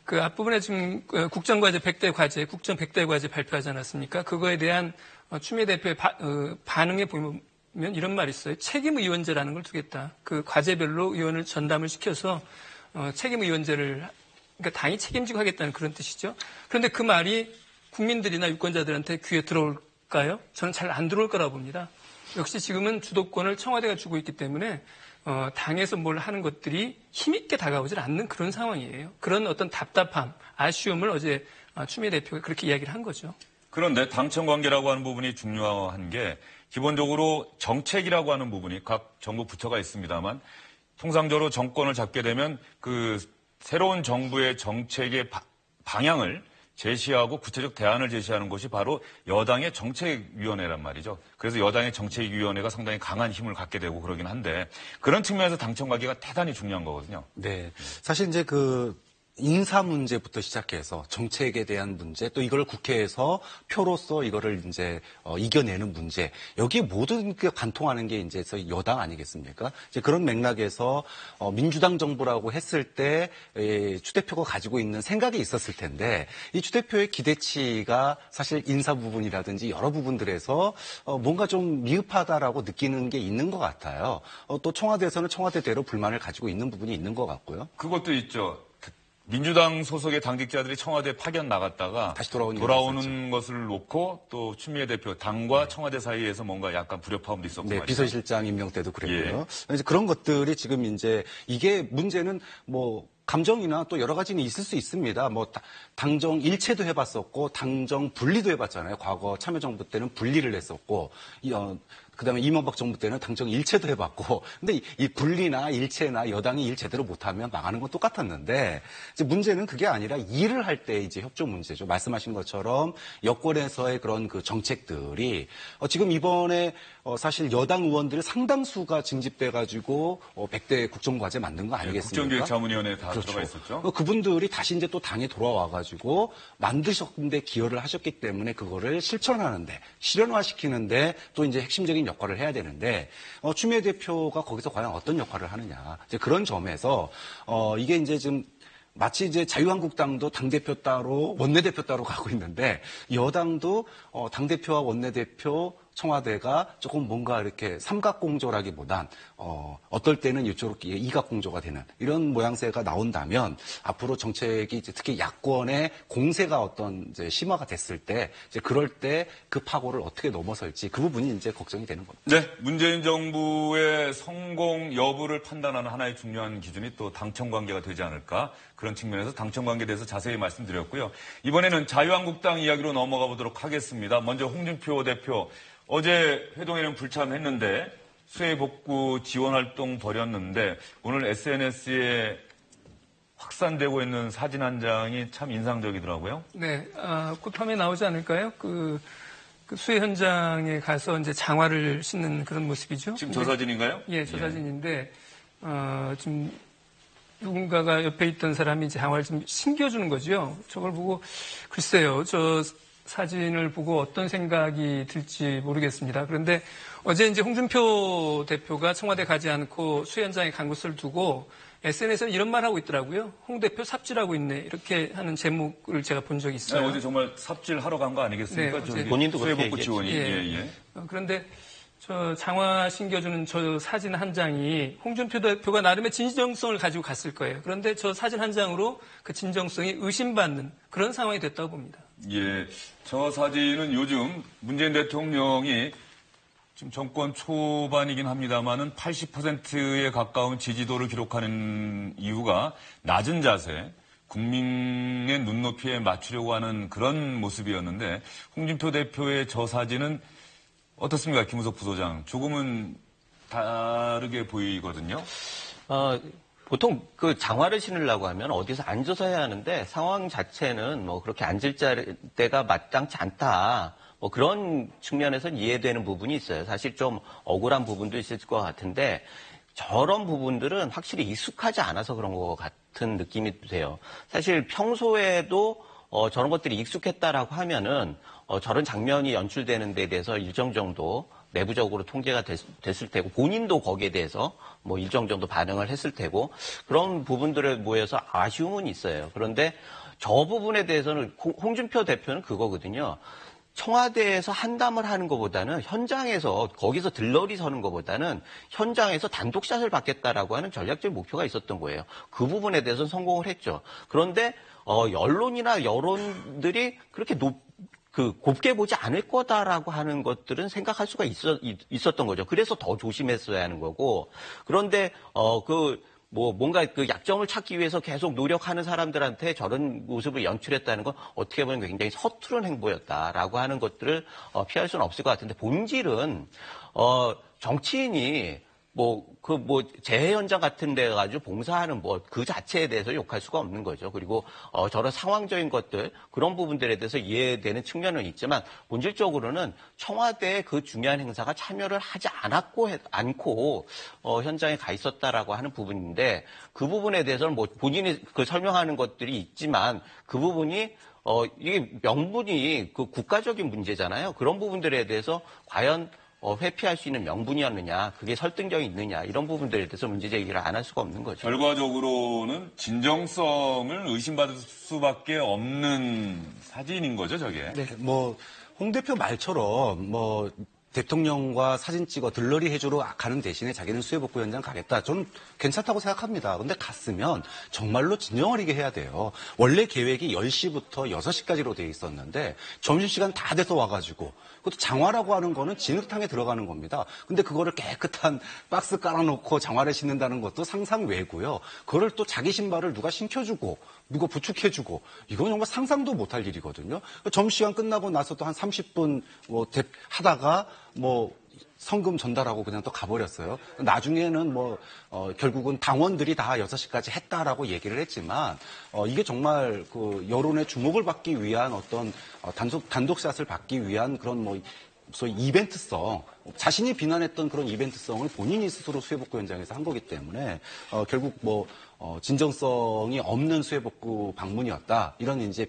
그 앞부분에 지금 국정과제 100대 과제, 국정 100대 과제 발표하지 않았습니까? 그거에 대한 추미애 대표의 반응에 보면 이런 말이 있어요. 책임의원제라는 걸 두겠다. 그 과제별로 의원을 전담을 시켜서 책임의원제를, 그러니까 당이 책임지고 하겠다는 그런 뜻이죠. 그런데 그 말이 국민들이나 유권자들한테 귀에 들어올까요? 저는 잘 안 들어올 거라고 봅니다. 역시 지금은 주도권을 청와대가 주고 있기 때문에 당에서 뭘 하는 것들이 힘있게 다가오질 않는 그런 상황이에요. 그런 어떤 답답함, 아쉬움을 어제 추미애 대표가 그렇게 이야기를 한 거죠. 그런데 당청 관계라고 하는 부분이 중요한 게 기본적으로 정책이라고 하는 부분이 각 정부 부처가 있습니다만 통상적으로 정권을 잡게 되면 그 새로운 정부의 정책의 방향을 제시하고 구체적 대안을 제시하는 것이 바로 여당의 정책위원회란 말이죠. 그래서 여당의 정책위원회가 상당히 강한 힘을 갖게 되고 그러긴 한데 그런 측면에서 당청 관계가 대단히 중요한 거거든요. 네. 사실 이제 인사 문제부터 시작해서 정책에 대한 문제, 또 이걸 국회에서 표로서 이거를 이제 이겨내는 문제, 여기 모든 게 관통하는 게 이제 여당 아니겠습니까? 이제 그런 맥락에서 민주당 정부라고 했을 때 추 대표가 가지고 있는 생각이 있었을 텐데 이 추 대표의 기대치가 사실 인사 부분이라든지 여러 부분들에서 뭔가 좀 미흡하다라고 느끼는 게 있는 것 같아요. 또 청와대에서는 청와대대로 불만을 가지고 있는 부분이 있는 것 같고요. 그것도 있죠. 민주당 소속의 당직자들이 청와대 파견 나갔다가 다시 돌아오는 것을 놓고 또 추미애 대표 당과 청와대 사이에서 뭔가 약간 불협화음도 있었고 네, 말이죠. 비서실장 임명 때도 그랬고요. 이제 그런 것들이 지금 이제 이게 문제는 감정이나 또 여러 가지는 있을 수 있습니다. 당정 일체도 해봤었고 당정 분리도 해봤잖아요. 과거 참여정부 때는 분리를 했었고 그다음에 이명박 정부 때는 당정 일체도 해봤고, 근데 이 분리나 일체나 여당이 일 제대로 못하면 망하는 건 똑같았는데, 이제 문제는 그게 아니라 일을 할 때 이제 협조 문제죠. 말씀하신 것처럼 여권에서의 그런 그 정책들이 지금 이번에 사실 여당 의원들의 상당수가 징집돼가지고 100대 국정과제 만든 거 아니겠습니까? 국정기획자문위원회에 다 그렇죠. 들어가 있었죠. 그분들이 다시 이제 또 당에 돌아와가지고 만드셨는데 기여를 하셨기 때문에 그거를 실천하는데 실현화시키는데 또 이제 핵심적인 역할을 해야 되는데 추미애 대표가 거기서 과연 어떤 역할을 하느냐 이제 그런 점에서 이게 이제 지금 마치 이제 자유한국당도 당대표 따로 원내대표 따로 가고 있는데 여당도 당대표와 원내대표 청와대가 조금 뭔가 이렇게 삼각공조라기보단 어떨 때는 이쪽으로 이각공조가 되는 이런 모양새가 나온다면 앞으로 정책이 이제 특히 야권의 공세가 어떤 이제 심화가 됐을 때 이제 그럴 때 그 파고를 어떻게 넘어설지 그 부분이 이제 걱정이 되는 겁니다. 네, 문재인 정부의 성공 여부를 판단하는 하나의 중요한 기준이 또 당청 관계가 되지 않을까 그런 측면에서 당청 관계에 대해서 자세히 말씀드렸고요. 이번에는 자유한국당 이야기로 넘어가 보도록 하겠습니다. 먼저 홍준표 대표 어제 회동에는 불참했는데 수해 복구 지원 활동 벌였는데 오늘 SNS에 확산되고 있는 사진 한 장이 참 인상적이더라고요. 네, 곧 화면에 나오지 않을까요? 그 수해 현장에 가서 이제 장화를 신는 그런 모습이죠. 지금 저 사진인가요? 예, 저 사진인데 지금 누군가가 옆에 있던 사람이 이제 장화를 좀 신겨주는 거죠. 저걸 보고 글쎄요, 저 사진을 보고 어떤 생각이 들지 모르겠습니다. 그런데 어제 이제 홍준표 대표가 청와대 가지 않고 수해 현장에 간 것을 두고 SNS에는 이런 말 하고 있더라고요. 홍 대표 삽질하고 있네. 이렇게 하는 제목을 제가 본 적이 있어요. 네, 어제 정말 삽질하러 간 거 아니겠습니까? 네, 본인도 수해 그렇게 복구 지원이. 예. 그런데 저 장화 신겨주는 저 사진 한 장이 홍준표 대표가 나름의 진정성을 가지고 갔을 거예요. 그런데 저 사진 한 장으로 그 진정성이 의심받는 그런 상황이 됐다고 봅니다. 예, 저 사진은 요즘 문재인 대통령이 지금 정권 초반이긴 합니다만은 80%에 가까운 지지도를 기록하는 이유가 낮은 자세, 국민의 눈높이에 맞추려고 하는 그런 모습이었는데 홍준표 대표의 저 사진은 어떻습니까, 김우석 부소장? 조금은 다르게 보이거든요. 보통 그 장화를 신으려고 하면 어디서 앉아서 해야 하는데 상황 자체는 뭐 그렇게 앉을 때가 마땅치 않다. 그런 측면에서는 이해되는 부분이 있어요. 사실 좀 억울한 부분도 있을 것 같은데 저런 부분들은 확실히 익숙하지 않아서 그런 것 같은 느낌이 드세요. 사실 평소에도 저런 것들이 익숙했다라고 하면은 저런 장면이 연출되는 데 대해서 일정 정도 내부적으로 통제가 됐을 테고 본인도 거기에 대해서 뭐 일정 정도 반응을 했을 테고 그런 부분들에 모여서 아쉬움은 있어요. 그런데 저 부분에 대해서는 홍준표 대표는 그거거든요. 청와대에서 한담을 하는 것보다는 현장에서 거기서 들러리 서는 것보다는 현장에서 단독샷을 받겠다라고 하는 전략적인 목표가 있었던 거예요. 그 부분에 대해서는 성공을 했죠. 그런데 언론이나 여론들이 그렇게 곱게 보지 않을 거다라고 하는 것들은 생각할 수가 있었던 거죠. 그래서 더 조심했어야 하는 거고. 그런데 뭔가 그 약점을 찾기 위해서 계속 노력하는 사람들한테 저런 모습을 연출했다는 건 어떻게 보면 굉장히 서투른 행보였다라고 하는 것들을 피할 수는 없을 것 같은데 본질은 정치인이 재해 현장 같은 데 가지고 봉사하는 그 자체에 대해서 욕할 수가 없는 거죠. 그리고, 저런 상황적인 것들, 그런 부분들에 대해서 이해되는 측면은 있지만, 본질적으로는 청와대의 그 중요한 행사가 참여를 하지 않고, 현장에 가 있었다라고 하는 부분인데, 그 부분에 대해서는 본인이 설명하는 것들이 있지만, 그 부분이, 이게 명분이 국가적인 문제잖아요. 그런 부분들에 대해서 과연 회피할 수 있는 명분이었느냐, 그게 설득력이 있느냐, 이런 부분들에 대해서 문제 제기를 안 할 수가 없는 거죠. 결과적으로는 진정성을 의심받을 수밖에 없는 사진인 거죠, 저게. 네, 홍 대표 말처럼 대통령과 사진 찍어 들러리 해주러 가는 대신에 자기는 수해복구 현장 가겠다. 저는 괜찮다고 생각합니다. 근데 갔으면 정말로 진정을 이게 해야 돼요. 원래 계획이 10시부터 6시까지로 돼 있었는데 점심시간 다 돼서 와가지고 그것도 장화라고 하는 거는 진흙탕에 들어가는 겁니다. 근데 그거를 깨끗한 박스 깔아놓고 장화를 신는다는 것도 상상 외고요. 그거를 또 자기 신발을 누가 신겨주고 누가 부축해주고 이건 정말 상상도 못할 일이거든요. 점심시간 끝나고 나서 또 한 30분 하다가 성금 전달하고 그냥 또 가버렸어요. 나중에는 결국은 당원들이 다 6시까지 했다라고 얘기를 했지만, 이게 정말 여론의 주목을 받기 위한 어떤 단독샷을 받기 위한 그런 소위 이벤트성, 자신이 비난했던 그런 이벤트성을 본인이 스스로 수해복구 현장에서 한 거기 때문에, 결국 진정성이 없는 수해복구 방문이었다. 이런 이제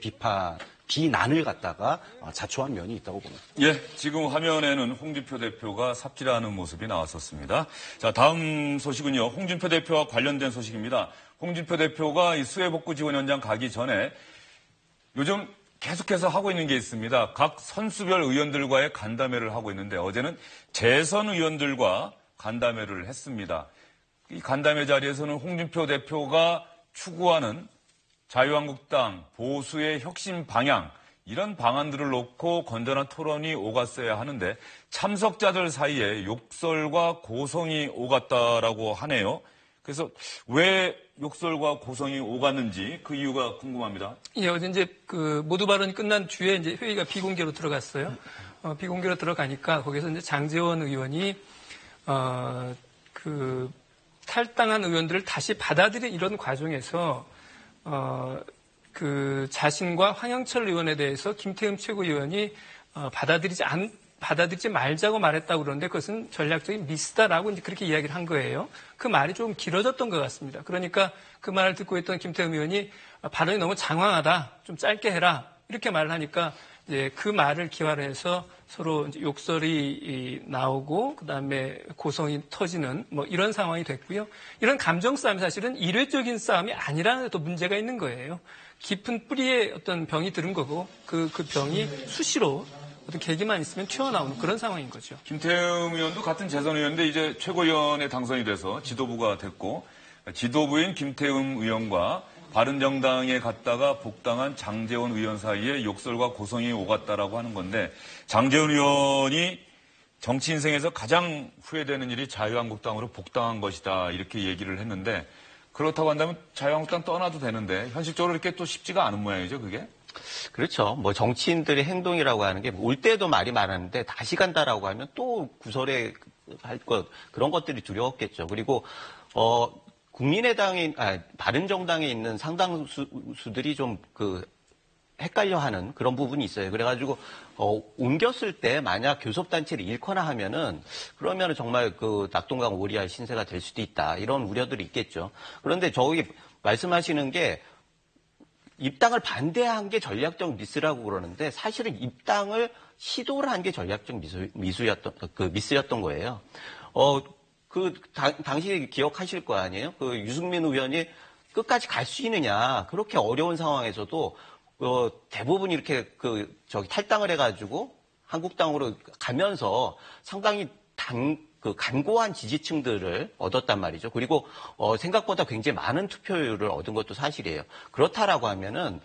비난을 갖다가 자초한 면이 있다고 봅니다. 예, 지금 화면에는 홍준표 대표가 삽질하는 모습이 나왔었습니다. 자, 다음 소식은요. 홍준표 대표와 관련된 소식입니다. 홍준표 대표가 이 수해복구 지원 현장 가기 전에 요즘 계속해서 하고 있는 게 있습니다. 각 선수별 의원들과의 간담회를 하고 있는데 어제는 재선 의원들과 간담회를 했습니다. 이 간담회 자리에서는 홍준표 대표가 추구하는 자유한국당 보수의 혁신 방향 이런 방안들을 놓고 건전한 토론이 오갔어야 하는데 참석자들 사이에 욕설과 고성이 오갔다라고 하네요. 그래서 왜 욕설과 고성이 오갔는지 그 이유가 궁금합니다. 예, 어제 이제 모두 발언이 끝난 뒤에 이제 회의가 비공개로 들어갔어요. 비공개로 들어가니까 거기서 이제 장제원 의원이 탈당한 의원들을 다시 받아들인 이런 과정에서 자신과 황영철 의원에 대해서 김태흠 최고위원이 받아들이지 말자고 말했다고 그러는데 그것은 전략적인 미스다라고 이제 그렇게 이야기를 한 거예요. 그 말이 좀 길어졌던 것 같습니다. 그러니까 그 말을 듣고 있던 김태흠 의원이 발언이 너무 장황하다, 좀 짧게 해라 이렇게 말을 하니까 이제 그 말을 기화를 해서 서로 이제 욕설이 나오고 그다음에 고성이 터지는 이런 상황이 됐고요. 이런 감정 싸움이 사실은 일회적인 싸움이 아니라는 데도 문제가 있는 거예요. 깊은 뿌리에 어떤 병이 들은 거고 그 병이 수시로 어떤 계기만 있으면 튀어나오는 그런 상황인 거죠. 김태흠 의원도 같은 재선 의원인데 이제 최고위원에 당선이 돼서 지도부가 됐고 지도부인 김태흠 의원과 바른정당에 갔다가 복당한 장제원 의원 사이에 욕설과 고성이 오갔다라고 하는 건데 장제원 의원이 정치 인생에서 가장 후회되는 일이 자유한국당으로 복당한 것이다 이렇게 얘기를 했는데 그렇다고 한다면 자유한국당 떠나도 되는데 현실적으로 이렇게 또 쉽지가 않은 모양이죠 그게? 그렇죠. 정치인들의 행동이라고 하는 게 올 때도 말이 많았는데 다시 간다라고 하면 또 구설에 할 그런 것들이 두려웠겠죠. 그리고 바른정당에 있는 상당수들이 좀 헷갈려하는 그런 부분이 있어요. 그래가지고 옮겼을 때 만약 교섭단체를 잃거나 하면은 그러면은 정말 그 낙동강 오리알 신세가 될 수도 있다 이런 우려들이 있겠죠. 그런데 저기 말씀하시는 게 입당을 반대한 게 전략적 미스라고 그러는데 사실은 입당을 시도를 한 게 전략적 미스였던 거예요. 당시 기억하실 거 아니에요? 그 유승민 의원이 끝까지 갈 수 있느냐 그렇게 어려운 상황에서도 대부분 이렇게 탈당을 해가지고 한국당으로 가면서 상당히 간고한 지지층들을 얻었단 말이죠. 그리고 생각보다 굉장히 많은 투표율을 얻은 것도 사실이에요. 그렇다라고 하면은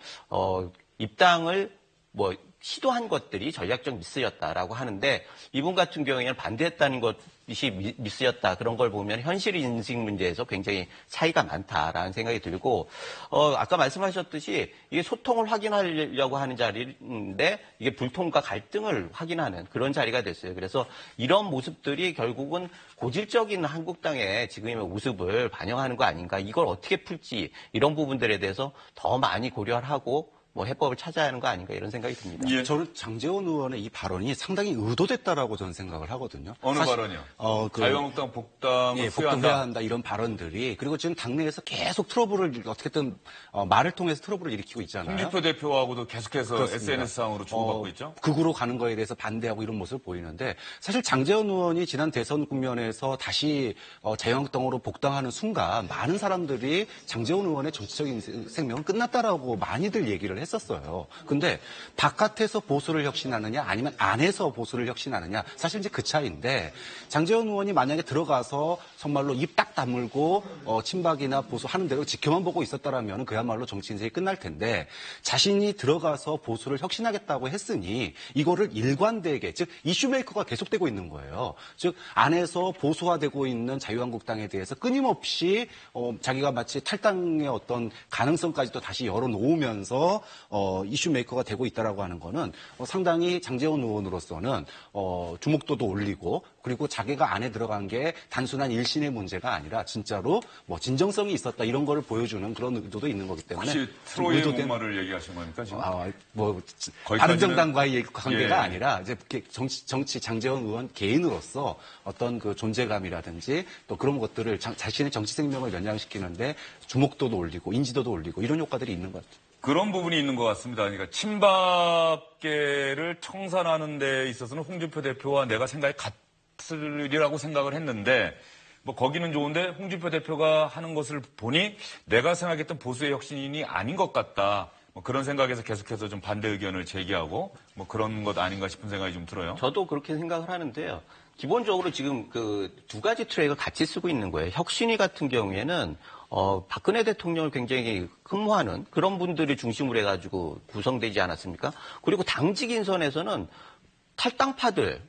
입당을 시도한 것들이 전략적 미스였다라고 하는데 이분 같은 경우에는 반대했다는 것이 미스였다. 그런 걸 보면 현실 인식 문제에서 굉장히 차이가 많다라는 생각이 들고 아까 말씀하셨듯이 이게 소통을 확인하려고 하는 자리인데 이게 불통과 갈등을 확인하는 그런 자리가 됐어요. 그래서 이런 모습들이 결국은 고질적인 한국당의 지금의 모습을 반영하는 거 아닌가. 이걸 어떻게 풀지 이런 부분들에 대해서 더 많이 고려를 하고 해법을 찾아야 하는 거 아닌가 이런 생각이 듭니다. 예. 저는 장제원 의원의 이 발언이 상당히 의도됐다라고 저는 생각을 하거든요. 어느 발언이요? 자유한국당 복당을 후회한다 이런 발언들이 그리고 지금 당내에서 계속 트러블을 어떻게든 말을 통해서 트러블을 일으키고 있잖아요. 홍준표 대표하고도 계속해서 그렇습니다. SNS상으로 주고받고 있죠. 극으로 가는 거에 대해서 반대하고 이런 모습을 보이는데 사실 장제원 의원이 지난 대선 국면에서 다시 자유한국당으로 복당하는 순간 많은 사람들이 장제원 의원의 정치적인 생명은 끝났다라고 많이들 얘기를 했었어요. 근데 바깥에서 보수를 혁신하느냐 아니면 안에서 보수를 혁신하느냐 사실 이제 그 차이인데 장제원 의원이 만약에 들어가서 정말로 입 딱 다물고 친박이나 보수 하는 대로 지켜만 보고 있었다라면 그야말로 정치 인생이 끝날 텐데 자신이 들어가서 보수를 혁신하겠다고 했으니 이거를 일관되게 즉 이슈메이커가 계속되고 있는 거예요. 즉 안에서 보수화되고 있는 자유한국당에 대해서 끊임없이 자기가 마치 탈당의 어떤 가능성까지도 다시 열어놓으면서 이슈메이커가 되고 있다라고 하는 거는 상당히 장제원 의원으로서는 주목도도 올리고 그리고 자기가 안에 들어간 게 단순한 일신의 문제가 아니라 진짜로 진정성이 있었다 이런 거를 보여주는 그런 의도도 있는 거기 때문에 혹시 트로이의 목마를 얘기하신 겁니까 지금? 바른정당과의 관계가 예. 아니라 이제 정치 장제원 의원 개인으로서 어떤 그 존재감이라든지 또 그런 것들을 자신의 정치 생명을 연장시키는데 주목도도 올리고 인지도도 올리고 이런 효과들이 있는 것 같아요. 그런 부분이 있는 것 같습니다. 그러니까 친박계를 청산하는 데 있어서는 홍준표 대표와 내가 생각이 같으리라고 생각을 했는데 거기는 좋은데 홍준표 대표가 하는 것을 보니 내가 생각했던 보수의 혁신이 아닌 것 같다. 그런 생각에서 계속해서 좀 반대 의견을 제기하고 그런 것 아닌가 싶은 생각이 좀 들어요. 저도 그렇게 생각을 하는데요. 기본적으로 지금 두 가지 트랙을 같이 쓰고 있는 거예요. 혁신위 같은 경우에는 박근혜 대통령을 굉장히 흠모하는 그런 분들이 중심으로 해가지고 구성되지 않았습니까? 그리고 당직 인선에서는 탈당파들,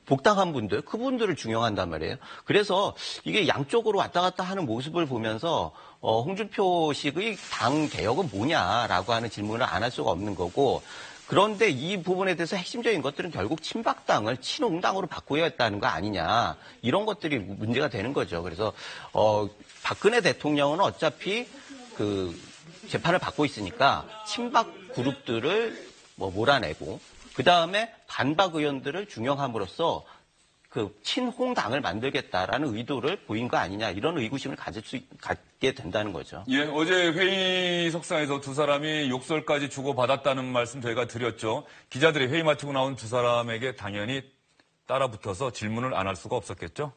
복당한 분들, 그분들을 중용한단 말이에요. 그래서 이게 양쪽으로 왔다 갔다 하는 모습을 보면서 홍준표식의 당 개혁은 뭐냐라고 하는 질문을 안 할 수가 없는 거고 그런데 이 부분에 대해서 핵심적인 것들은 결국 친박당을 친홍당으로 바꾸어야 했다는 거 아니냐 이런 것들이 문제가 되는 거죠. 그래서 박근혜 대통령은 어차피 재판을 받고 있으니까 친박 그룹들을 갖고 그 다음에 반박 의원들을 중용함으로써 친홍당을 만들겠다라는 의도를 보인 거 아니냐 이런 의구심을 갖게 된다는 거죠. 예, 어제 회의석상에서 두 사람이 욕설까지 주고받았다는 말씀 저희가 드렸죠. 기자들이 회의 마치고 나온 두 사람에게 당연히 따라붙어서 질문을 안 할 수가 없었겠죠?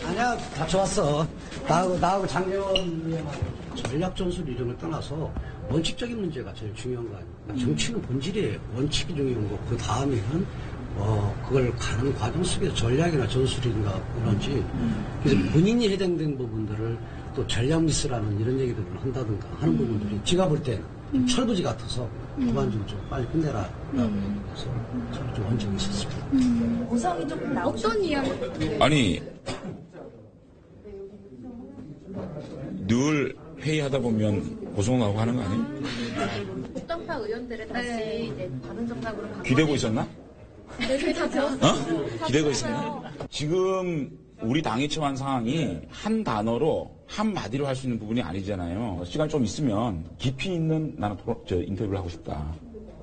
아니야, 다 좋았어. 나하고 장제원 전략 전술 이런 걸 떠나서 원칙적인 문제가 제일 중요한 거 아닙니까? 정치는 본질이에요. 원칙이 중요한 거. 그 다음에는 그걸 가는 과정 속에서 전략이나 전술인가 그런지 그래서 본인이 해당된 부분들을 또 전략 미스라는 이런 얘기들을 한다든가 하는 부분들이 제가 볼 때 철부지 같아서 그만 좀 빨리 끝내라 라고 해서 저는 좀 원정이 있었습니다. 고성이 조금 나오죠. 어떤 이야기? 아니 늘 회의하다 보면 고성 나오고 하는 거 아니에요? 복당파 의원들을 다시 바른정당으로 기대고 있었나? 네, 저희 다 들었어요. 기대고 있었나? 지금 우리 당이 처한 상황이 한 단어로 한 마디로 할 수 있는 부분이 아니잖아요. 시간 좀 있으면 깊이 있는 나는 인터뷰를 하고 싶다.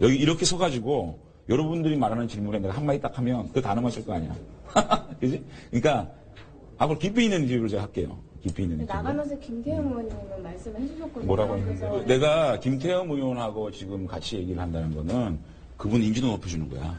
여기 이렇게 서가지고 여러분들이 말하는 질문에 내가 한마디 딱 하면 그 단어만 쓸 거 아니야. 그지? 그러니까 앞으로 깊이 있는 인터뷰를 제가 할게요. 깊이 있는 인터뷰. 나가면서 김태형 의원님은 말씀을 해주셨거든요. 뭐라고 했는데? 내가 김태형 의원하고 지금 같이 얘기를 한다는 거는 그분 인지도 높여주는 거야.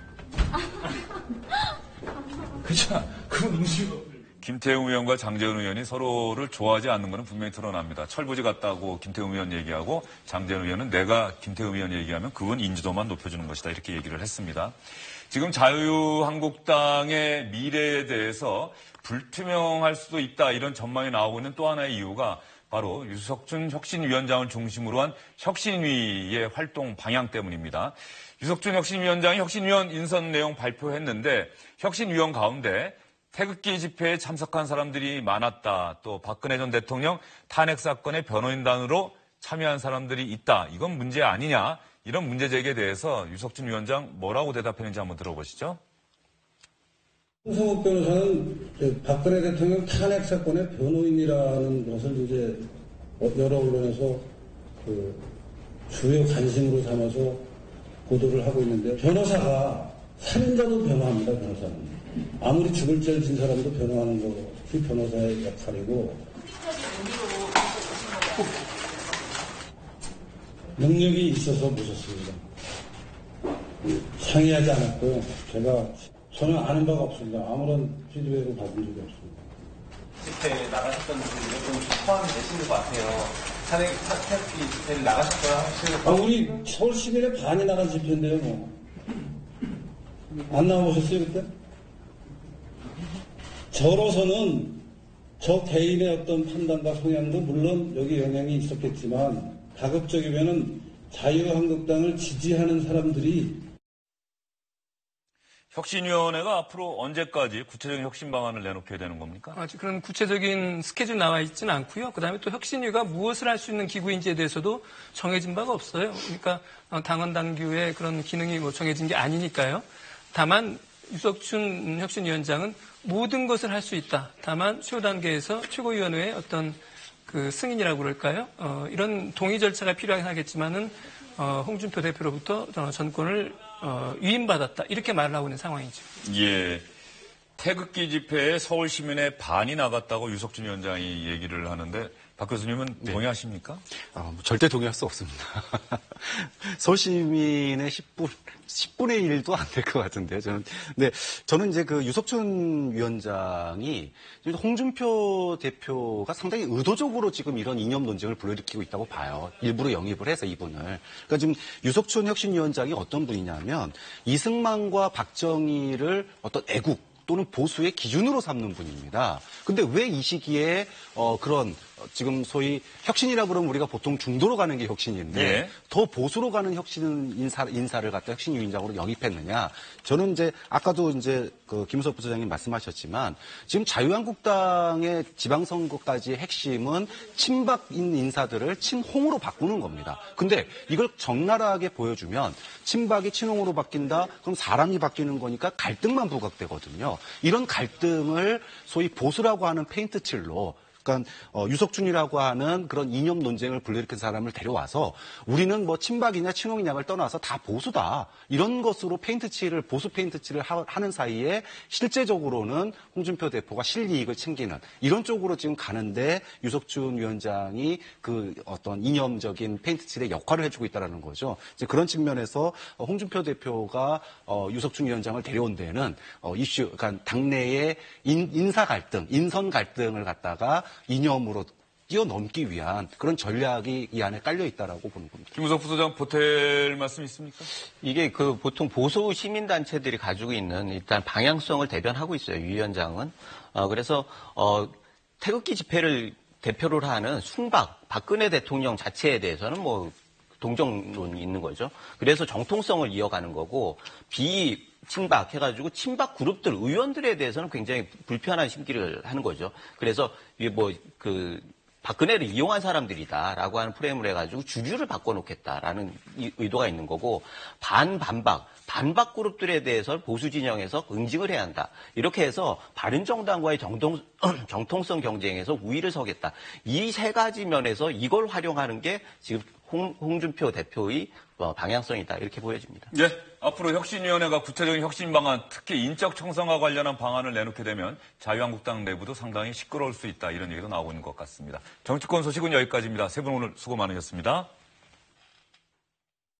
그죠? 그분 인지도. 김태형 의원과 장재원 의원이 서로를 좋아하지 않는 것은 분명히 드러납니다. 철부지 같다고 김태형 의원 얘기하고 장재원 의원은 내가 김태형 의원 얘기하면 그분 인지도만 높여주는 것이다. 이렇게 얘기를 했습니다. 지금 자유한국당의 미래에 대해서 불투명할 수도 있다. 이런 전망이 나오고 있는 또 하나의 이유가 바로 유석준 혁신위원장을 중심으로 한 혁신위의 활동 방향 때문입니다. 유석준 혁신위원장이 혁신위원 인선 내용 발표했는데 혁신위원 가운데 태극기 집회에 참석한 사람들이 많았다. 또 박근혜 전 대통령 탄핵 사건의 변호인단으로 참여한 사람들이 있다. 이건 문제 아니냐. 이런 문제 제기에 대해서 유석준 위원장 뭐라고 대답했는지 한번 들어보시죠. 홍성욱 변호사는 박근혜 대통령 탄핵 사건의 변호인이라는 것을 이제 여러 언론에서 주요 관심으로 삼아서 보도를 하고 있는데 변호사가 살인자도 변호합니다. 변호사는. 아무리 죽을 죄를 진 사람도 변호하는 것이 변호사의 역할이고 능력이 있어서 모셨습니다. 상의하지 않았고요. 제가 전혀 아는 바가 없습니다. 아무런 피드백을 받은 적이 없습니다. 집회에 나가셨던 분들이 좀 포함되신 것 같아요. 탄핵 집회를 나가셨거나 우리 서울 시민의 반이 나간 집회인데요. 뭐. 안 나와보셨어요 그때? 저로서는 저 개인의 어떤 판단과 성향도 물론 여기 영향이 있었겠지만 가급적이면은 자유한국당을 지지하는 사람들이 혁신위원회가 앞으로 언제까지 구체적인 혁신 방안을 내놓게 되는 겁니까? 아직 그런 구체적인 스케줄 나와 있지는 않고요. 그다음에 또 혁신위가 무엇을 할 수 있는 기구인지에 대해서도 정해진 바가 없어요. 그러니까 당원 당규의 그런 기능이 뭐 정해진 게 아니니까요. 다만 유석준 혁신위원장은 모든 것을 할 수 있다. 다만 최후 단계에서 최고위원회의 어떤 그 승인이라고 그럴까요? 이런 동의 절차가 필요하긴 하겠지만은 홍준표 대표로부터 전권을 위임받았다. 이렇게 말을 하고 있는 상황이죠. 예. 태극기 집회에 서울 시민의 반이 나갔다고 유석준 위원장이 얘기를 하는데 박 교수님은 동의하십니까? 절대 동의할 수 없습니다. 서울 시민의 10분의 1도 안 될 것 같은데요. 저는 이제 그 유석준 위원장이 홍준표 대표가 상당히 의도적으로 지금 이런 이념 논쟁을 불러일으키고 있다고 봐요. 일부러 영입을 해서 이분을. 그러니까 지금 유석준 혁신위원장이 어떤 분이냐면 이승만과 박정희를 어떤 애국 또는 보수의 기준으로 삼는 분입니다. 근데 왜 이 시기에 그런 지금 소위 혁신이라고 그러면 우리가 보통 중도로 가는 게 혁신인데 예. 더 보수로 가는 인사를 갖다 혁신위원장으로 영입했느냐? 저는 이제 아까도 이제 그 김우석 부소장님 말씀하셨지만 지금 자유한국당의 지방선거까지의 핵심은 친박인 인사들을 친홍으로 바꾸는 겁니다. 근데 이걸 적나라하게 보여주면 친박이 친홍으로 바뀐다? 그럼 사람이 바뀌는 거니까 갈등만 부각되거든요. 이런 갈등을 소위 보수라고 하는 페인트칠로 그러니까 유석준이라고 하는 그런 이념 논쟁을 불러일으킨 사람을 데려와서 우리는 뭐 친박이냐 친홍이냐를 떠나서 다 보수다. 이런 것으로 페인트칠을 보수 페인트칠을 하는 사이에 실제적으로는 홍준표 대표가 실이익을 챙기는 이런 쪽으로 지금 가는데 유석준 위원장이 그 어떤 이념적인 페인트칠의 역할을 해주고 있다는 거죠. 이제 그런 측면에서 홍준표 대표가 유석준 위원장을 데려온 데는 그러니까 당내의 인사 갈등, 인선 갈등을 갖다가 이념으로 뛰어넘기 위한 그런 전략이 이 안에 깔려 있다라고 보는 겁니다. 김우석 부소장 보탤 말씀 있습니까? 이게 그 보통 보수 시민단체들이 가지고 있는 일단 방향성을 대변하고 있어요. 유 위원장은. 그래서 태극기 집회를 대표로 하는 순박 박근혜 대통령 자체에 대해서는 뭐 동정론이 있는 거죠. 그래서 정통성을 이어가는 거고 친박 해가지고 친박 그룹들 의원들에 대해서는 굉장히 불편한 심기를 하는 거죠. 그래서 이게 박근혜를 이용한 사람들이다라고 하는 프레임을 해가지고 주류를 바꿔놓겠다라는 의도가 있는 거고 반박 그룹들에 대해서 보수 진영에서 응징을 해야 한다. 이렇게 해서 바른정당과의 정통성 경쟁에서 우위를 서겠다. 이 세 가지 면에서 이걸 활용하는 게 지금 홍준표 대표의 방향성이다. 이렇게 보여집니다. 예, 앞으로 혁신위원회가 구체적인 혁신 방안, 특히 인적 청산과 관련한 방안을 내놓게 되면 자유한국당 내부도 상당히 시끄러울 수 있다. 이런 얘기도 나오고 있는 것 같습니다. 정치권 소식은 여기까지입니다. 세 분 오늘 수고 많으셨습니다.